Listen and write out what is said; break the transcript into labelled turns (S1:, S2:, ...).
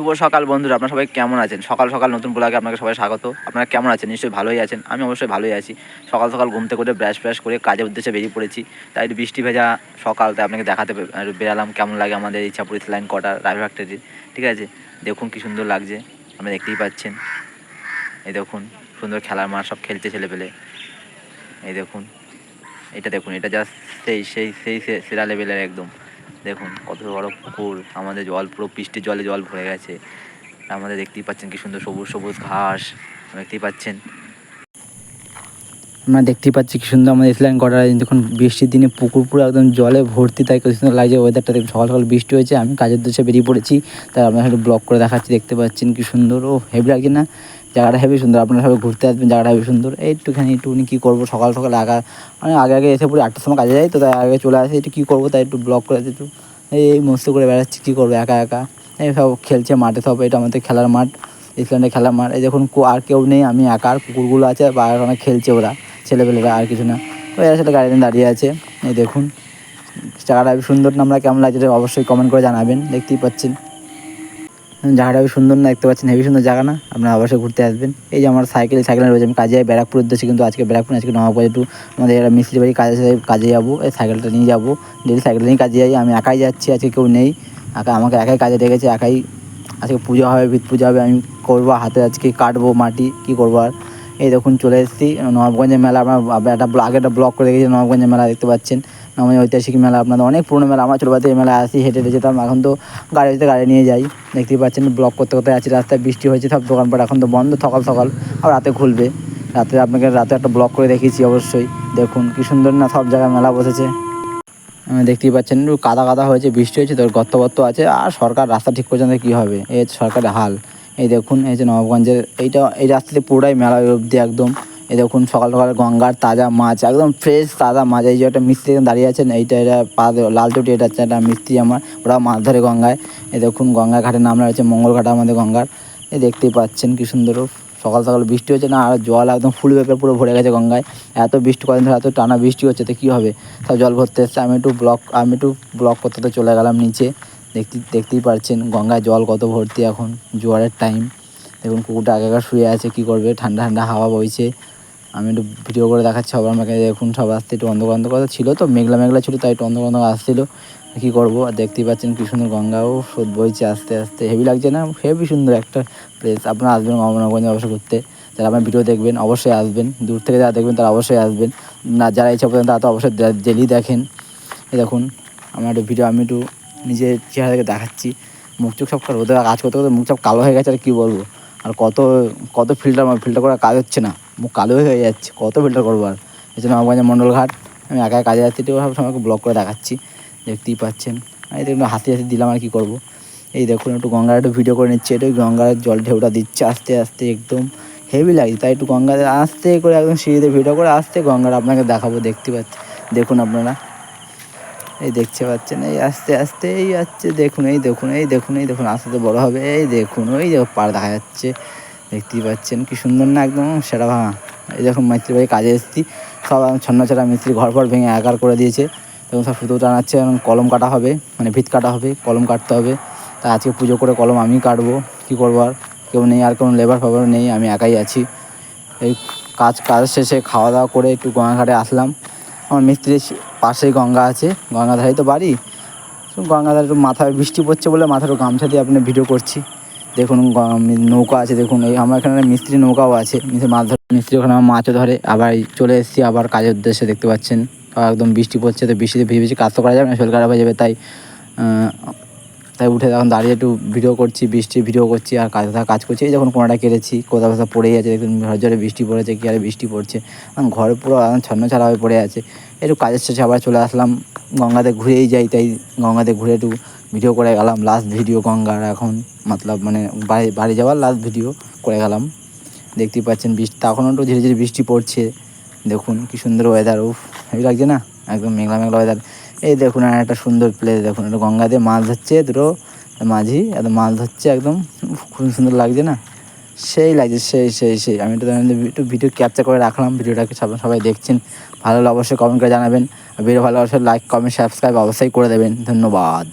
S1: শুভ সকাল বন্ধুরা, আপনারা সবাই কেমন আছেন? সকাল সকাল নতুন ব্লগে আপনাকে সবাই স্বাগত। আপনারা কেমন আছেন? নিশ্চয়ই ভালোই আছেন। আমি অবশ্যই ভালোই আছি। সকাল সকাল ঘুম থেকে উঠে ব্রাশ করে কাজের উদ্দেশ্যে বেরিয়ে পড়েছি। তাই একটু বৃষ্টি ভেজা সকাল, তাই আপনাকে দেখাতে বেরালাম কেমন লাগে আমাদের ইচ্ছাপুর লাইন কোয়ার্টার রায় ফ্যাক্টরি। ঠিক আছে, দেখুন কি সুন্দর লাগছে, আপনারা দেখতেই পাচ্ছেন। এই দেখুন সুন্দর খেলার মাঠ, সব খেলছে ছেলেপেলে। এই দেখুন, এটা দেখুন, এটা জাস্ট সেই সেরা লেভেলের একদম। দেখুন কত বড় পুকুর, আমাদের জল পুরো বৃষ্টির জলে জল ভরে গেছে। আমাদের দেখতেই পাচ্ছেন কি সুন্দর সবুজ সবুজ ঘাস, দেখতেই পাচ্ছেন।
S2: আমরা দেখতেই পাচ্ছি কি সুন্দর আমাদের ইসলাইন কোয়ার্টার। যখন বৃষ্টির দিনে পুকুর পুরো একদম জলে ভর্তি, তাই কি সুন্দর লাগছে ওয়েদারটা। দেখুন সকাল সকাল বৃষ্টি হয়েছে, আমি কাজের উদ্দেশ্যে বেরিয়ে পড়েছি, তাই আপনার একটু ব্লগ করে দেখাচ্ছি। দেখতে পাচ্ছেন কি সুন্দর, ও হেভি লাগছে না? জায়গাটা হেভি সুন্দর, আপনারা সবাই ঘুরতে আসবেন, জায়গাটা হেভি সুন্দর। একটুখানি কী করবো, সকাল সকাল মানে আগে এসে পড়ি, 8টার সময় কাজে যাই, তো তাই আগে চলে আসে। একটু কী করবো, তাই একটু ব্লগ করে একটু এই মস্ত করে বেড়াচ্ছি, কী করবো একা একা। এই সব খেলছে মাঠে, সব এটা আমাদের খেলার মাঠ, ইসল্যান্ডে খেলার মাঠ। এই দেখুন আর কেউ নেই, আমি একা, আর কুকুরগুলো আছে বা ওখানে খেলছে ওরা ছেলেপেলেরা, আর কিছু না। ওই আসলে গাড়ি নিয়ে দাঁড়িয়ে আছে। এই দেখুন জায়গাটা সুন্দর না? আমরা কেমন লাগছে অবশ্যই কমেন্ট করে জানাবেন। দেখতেই পাচ্ছেন জায়গাটা সুন্দর না? দেখতে পাচ্ছেন হেভি সুন্দর জায়গা না? আপনারা অবশ্যই ঘুরতে আসবেন। এই যে আমার সাইকেল রয়েছে, আমি কাজে যাই ব্যারাকপুর উদ্দেশ্যে, কিন্তু আজকে ব্যারাকপুর আজকে নবাবগঞ্জে একটু আমাদের মিস্ত্রি বাড়ি কাজে যাবো। এই সাইকেলটা নিয়ে যাবো, ডেলি সাইকেলটা নিয়ে কাজে যাই। আমি একাই যাচ্ছি, আজকে কেউ নেই, আমাকে একাই কাজে ডেকেছে, একাই। আজকে পুজো হবে, ভিত পুজো হবে, আমি করবো হাতে, আজকে কাটবো মাটি, কী করবো আর। এই দেখুন চলে এসেছি নবাবগঞ্জের মেলা। আপনার আগে একটা ব্লগ করে দেখেছি নবাবগঞ্জের মেলা, দেখতে পাচ্ছেন নবাবগঞ্জ ঐতিহাসিক মেলা, আপনাদের অনেক পুরনো মেলা। আমরা ছোটোবেলাতে এই মেলায় আসি, হেঁটে যেতাম, এখন তো গাড়ি নিয়ে যাই। দেখতেই পাচ্ছেন ব্লগ করতে করতে আছি, রাস্তায় বৃষ্টি হয়েছে, সব দোকানপাট এখন তো বন্ধ, সকাল সকাল, আর রাতে খুলবে। আপনাকে রাতে একটা ব্লগ করে দেখিয়েছি অবশ্যই। দেখুন কি সুন্দর না? সব জায়গায় মেলা বসেছে। দেখতেই পাচ্ছেন একটু কাদা হয়েছে, বৃষ্টি হয়েছে তো গর্ত আছে, আর সরকার রাস্তা ঠিক করছে না, কী হবে এই সরকারের হাল। এই দেখুন এই যে নবাবগঞ্জের এই রাস্তাতে পুরোটাই মেলা অবধি একদম। এই দেখুন সকাল সকাল গঙ্গার তাজা মাছ, একদম ফ্রেশ তাজা মাছ। এই যে একটা মিস্ত্রি দাঁড়িয়ে আছেন, এটা লাল চটি, এটা হচ্ছে একটা মিস্ত্রি আমার, ওরা মাছ ধরে গঙ্গায়। এই দেখুন গঙ্গা ঘাটের নাম রয়েছে মঙ্গল ঘাট আমাদের গঙ্গার। এই দেখতেই পাচ্ছেন কি সুন্দর। সকাল সকাল বৃষ্টি হচ্ছে না, আর জল একদম ফুল পেঁপে পুরো ভরে গেছে গঙ্গায়। এত বৃষ্টি কদিন ধরে, এত টানা বৃষ্টি হচ্ছে, তো কী হবে, সব জল ভরতে এসছে। আমি একটু ব্লগ করতে চলে গেলাম নিচে। দেখতেই পাচ্ছেন গঙ্গায় জল কত ভর্তি, এখন জোয়ারের টাইম। দেখুন কুকুরটা আগেকার শুয়ে আছে, কী করবে, ঠান্ডা ঠান্ডা হাওয়া বইছে। আমি একটু ভিডিও করে দেখাচ্ছি সবার আমাকে। দেখুন সব আসতে একটু অন্ধকার ছিল, তো মেঘলা ছিল, তাই একটু অন্ধকার আসছিলো, কী করবো। আর দেখতেই পাচ্ছেন কী সুন্দর গঙ্গাও স্রোত বইছে আস্তে আস্তে, হেভি লাগছে না? হেভি সুন্দর একটা প্লেস। আপনারা আসবেন নবাবগঞ্জে অবশ্যই ঘুরতে, যারা আমার ভিডিও দেখবেন অবশ্যই আসবেন, দূর থেকে যারা দেখবেন তারা অবশ্যই আসবেন, না যারা ইচ্ছা করেন তারা তো অবশ্যই ডেলি দেখেন। এই দেখুন আমার একটু ভিডিও, আমি একটু নিজের চেহারা থেকে দেখাচ্ছি। মুখ চোখ সব রোদে কাজ করতে করতে মুখ সব কালো হয়ে গেছে, আর কী বলবো। আর কত ফিল্টার করা কাজ হচ্ছে না, মুখ কালো হয়ে যাচ্ছে, কত ফিল্টার করবো আর। এই জন্য আমার মণ্ডল ঘাট, আমি একা কাজে যাচ্ছি, তো সব সময়কে ব্লগ করে দেখাচ্ছি, দেখতেই পাচ্ছেন। এই দেখুন হাসি দিলাম, আর কী করবো। এই দেখুন একটু গঙ্গার একটু ভিডিও করে নিচ্ছে, একটু গঙ্গার জল ঢেউটা দিচ্ছে আস্তে আস্তে, একদম হেভি লাগছে। তাই একটু গঙ্গাতে আস্তে করে একদম সিঁড়িতে ভিডিও করে আসতে গঙ্গার আপনাকে দেখাবো। দেখতে পাচ্ছি, দেখুন আপনারা এই দেখতে পাচ্ছেন, এই আস্তে আস্তে এই যাচ্ছে। দেখুন আস্তে আস্তে বড়ো হবে। এই দেখুন ওই যে পাড় দেখা যাচ্ছে, দেখতেই পাচ্ছেন কি সুন্দর না? একদম সেটা ভাঙা। এই দেখুন মিস্ত্রি বাড়ি কাজে এসেছি, সব ছন্নছাড়া মিস্ত্রি ঘর ভেঙে একার করে দিয়েছে। এবং সব সুতো টানাচ্ছে, এবং কলম কাটা হবে, মানে ভিত কাটা হবে, কলম কাটতে হবে। তা আজকে পুজো করে কলম আমি কাটবো, কী করবো আর, কেউ নেই, আর কোনো লেবার ফেবার নেই, আমি একাই আছি। এই কাজ শেষে খাওয়া দাওয়া করে একটু গঙ্গা ঘাটে আসলাম। আমার মিস্ত্রির পাশেই গঙ্গা আছে, গঙ্গাধারেই তো বাড়ি। গঙ্গাধারে একটু মাথায় বৃষ্টি পড়ছে বলে মাথার গামছা দিয়ে আপনি ভিডিও করছি। দেখুন নৌকা আছে, দেখুন এই আমার এখানে মিস্ত্রি নৌকাও আছে, মাছ ধরে মিস্ত্রি ওখানে আমার মাছও ধরে। আবার চলে এসেছি আবার কাজের উদ্দেশ্যে, দেখতে পাচ্ছেন একদম বৃষ্টি পড়ছে, তো বৃষ্টিতে ভিজে কাজ তো করা যাবে না, শরীর খারাপ হয়ে যাবে। তাই উঠে এখন দাঁড়িয়ে একটু ভিডিও করছি, ভিডিও করছি, আর কাজ করছি। এই যখন কোনোটা কেটেছি, কোথাও পড়েই আছে, দেখুন ঝড় বৃষ্টি পড়েছে, কি আর বৃষ্টি পড়ছে, ঘরে পুরো ছন্নছাড়া হয়ে পড়ে আছে। একটু কাজের শেষে আবার চলে আসলাম, গঙ্গাতে ঘুরেই যাই, তাই গঙ্গাতে ঘুরে একটু ভিডিও করে গেলাম। লাস্ট ভিডিও গঙ্গার এখন, মানে বাড়ি যাওয়ার লাস্ট ভিডিও করে গেলাম। দেখতেই পাচ্ছেন বৃষ্টি, তখনও একটু ধীরে ধীরে বৃষ্টি পড়ছে। দেখুন কি সুন্দর ওয়েদার, উফ হেভি লাগছে না? একদম মেঘলা ওয়েদার। এই দেখুন আর একটা সুন্দর প্লেস, দেখুন একটু গঙ্গাতে মাছ ধরছে দুটো মাঝি, একদম মাছ ধরছে, একদম খুব সুন্দর লাগছে না? সেই লাগছে, সেই আমি একটু ভিডিও ক্যাপচার করে রাখলাম, ভিডিওটাকে সবাই দেখছেন। ভালো হলে অবশ্যই কমেন্ট করে জানাবেন, আর ভিডিও ভালো অবশ্যই লাইক কমেন্ট সাবস্ক্রাইব অবশ্যই করে দেবেন। ধন্যবাদ।